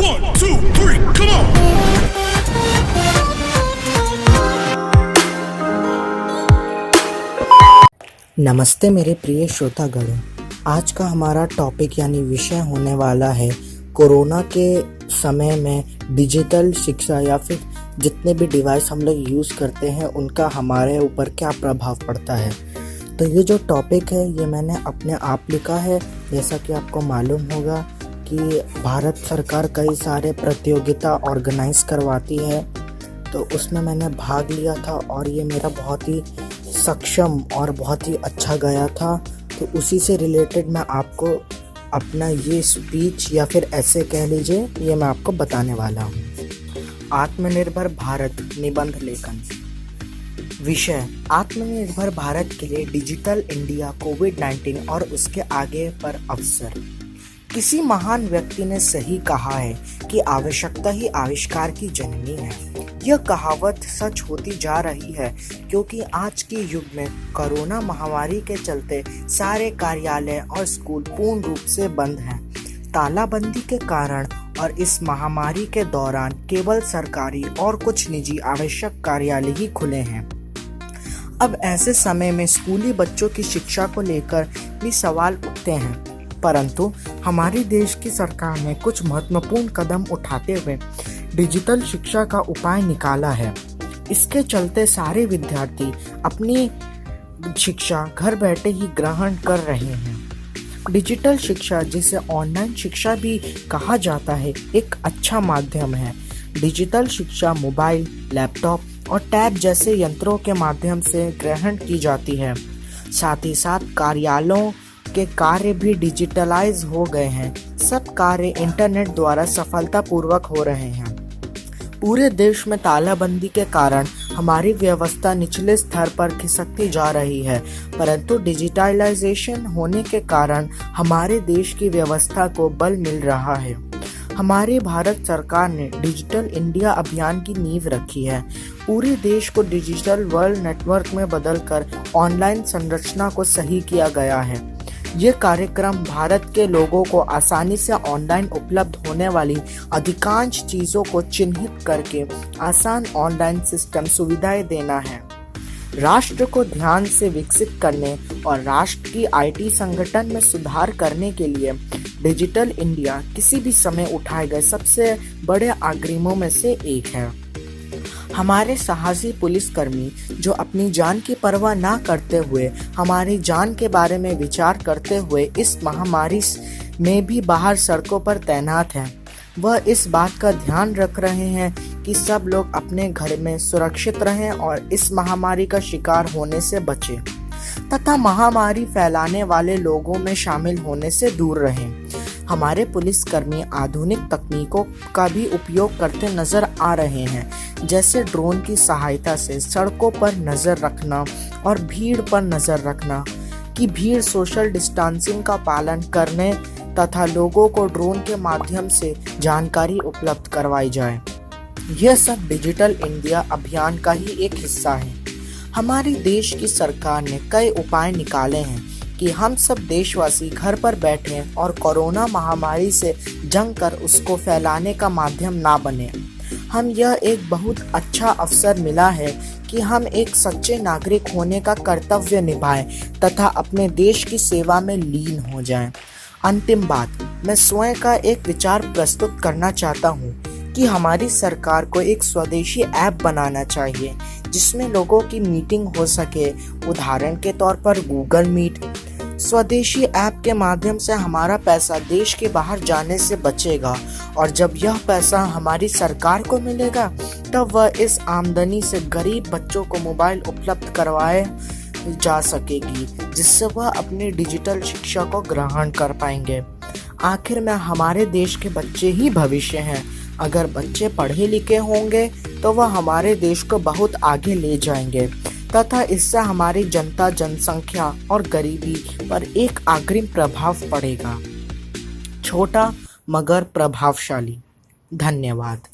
1, 2, 3, come on! नमस्ते मेरे प्रिय श्रोतागणों। आज का हमारा टॉपिक यानी विषय होने वाला है कोरोना के समय में डिजिटल शिक्षा या फिर जितने भी डिवाइस हम लोग यूज़ करते हैं उनका हमारे ऊपर क्या प्रभाव पड़ता है। तो ये जो टॉपिक है ये मैंने अपने आप लिखा है। जैसा कि आपको मालूम होगा कि भारत सरकार कई सारे प्रतियोगिता ऑर्गेनाइज करवाती है, तो उसमें मैंने भाग लिया था और ये मेरा बहुत ही सक्षम और बहुत ही अच्छा गया था। तो उसी से रिलेटेड मैं आपको अपना ये स्पीच या फिर ऐसे कह लीजिए ये मैं आपको बताने वाला हूँ। आत्मनिर्भर भारत निबंध लेखन। विषय आत्मनिर्भर भारत के लिए डिजिटल इंडिया, कोविड-19 और उसके आगे पर अवसर। किसी महान व्यक्ति ने सही कहा है कि आवश्यकता ही आविष्कार की जननी है। यह कहावत सच होती जा रही है क्योंकि आज के युग में कोरोना महामारी के चलते सारे कार्यालय और स्कूल पूर्ण रूप से बंद हैं। तालाबंदी के कारण और इस महामारी के दौरान केवल सरकारी और कुछ निजी आवश्यक कार्यालय ही खुले हैं। अब ऐसे समय में स्कूली बच्चों की शिक्षा को लेकर भी सवाल उठते हैं, परंतु हमारे देश की सरकार ने कुछ महत्वपूर्ण कदम उठाते हुए डिजिटल शिक्षा का उपाय निकाला है। इसके चलते सारे विद्यार्थी अपनी शिक्षा घर बैठे ही ग्रहण कर रहे हैं। डिजिटल शिक्षा, जिसे ऑनलाइन शिक्षा भी कहा जाता है, एक अच्छा माध्यम है। डिजिटल शिक्षा मोबाइल, लैपटॉप और टैब जैसे यंत्रों के माध्यम से ग्रहण की जाती है। साथ ही साथ कार्यालयों के कार्य भी डिजिटलाइज हो गए हैं। सब कार्य इंटरनेट द्वारा सफलतापूर्वक हो रहे हैं। पूरे देश में तालाबंदी के कारण हमारी व्यवस्था निचले स्तर पर खिसकती जा रही है, परंतु डिजिटलाइजेशन होने के कारण हमारे देश की व्यवस्था को बल मिल रहा है। हमारी भारत सरकार ने डिजिटल इंडिया अभियान की नींव रखी है। पूरे देश को डिजिटल वर्ल्ड नेटवर्क में बदलकर ऑनलाइन संरचना को सही किया गया है। ये कार्यक्रम भारत के लोगों को आसानी से ऑनलाइन उपलब्ध होने वाली अधिकांश चीज़ों को चिन्हित करके आसान ऑनलाइन सिस्टम सुविधाएं देना है। राष्ट्र को ध्यान से विकसित करने और राष्ट्र की आईटी संगठन में सुधार करने के लिए डिजिटल इंडिया किसी भी समय उठाए गए सबसे बड़े अग्रिमों में से एक है। हमारे साहसी पुलिसकर्मी जो अपनी जान की परवाह ना करते हुए हमारी जान के बारे में विचार करते हुए इस महामारी में भी बाहर सड़कों पर तैनात हैं, वह इस बात का ध्यान रख रहे हैं कि सब लोग अपने घर में सुरक्षित रहें और इस महामारी का शिकार होने से बचें तथा महामारी फैलाने वाले लोगों में शामिल होने से दूर रहें। हमारे पुलिसकर्मी आधुनिक तकनीकों का भी उपयोग करते नजर आ रहे हैं, जैसे ड्रोन की सहायता से सड़कों पर नजर रखना और भीड़ पर नजर रखना कि भीड़ सोशल डिस्टेंसिंग का पालन करने तथा लोगों को ड्रोन के माध्यम से जानकारी उपलब्ध करवाई जाए। यह सब डिजिटल इंडिया अभियान का ही एक हिस्सा है। हमारे देश की सरकार ने कई उपाय निकाले हैं कि हम सब देशवासी घर पर बैठें और कोरोना महामारी से जंग कर उसको फैलाने का माध्यम ना बने। हम यह एक बहुत अच्छा अवसर मिला है कि हम एक सच्चे नागरिक होने का कर्तव्य निभाएं तथा अपने देश की सेवा में लीन हो जाएं। अंतिम बात, मैं स्वयं का एक विचार प्रस्तुत करना चाहता हूँ कि हमारी सरकार को एक स्वदेशी ऐप बनाना चाहिए जिसमें लोगों की मीटिंग हो सके। उदाहरण के तौर पर गूगल मीट। स्वदेशी ऐप के माध्यम से हमारा पैसा देश के बाहर जाने से बचेगा और जब यह पैसा हमारी सरकार को मिलेगा तब वह इस आमदनी से गरीब बच्चों को मोबाइल उपलब्ध करवाए जा सकेगी, जिससे वह अपनी डिजिटल शिक्षा को ग्रहण कर पाएंगे। आखिर में हमारे देश के बच्चे ही भविष्य हैं। अगर बच्चे पढ़े लिखे होंगे तो वह हमारे देश को बहुत आगे ले जाएंगे तथा इससे हमारी जनसंख्या और गरीबी पर एक अग्रिम प्रभाव पड़ेगा। छोटा मगर प्रभावशाली। धन्यवाद।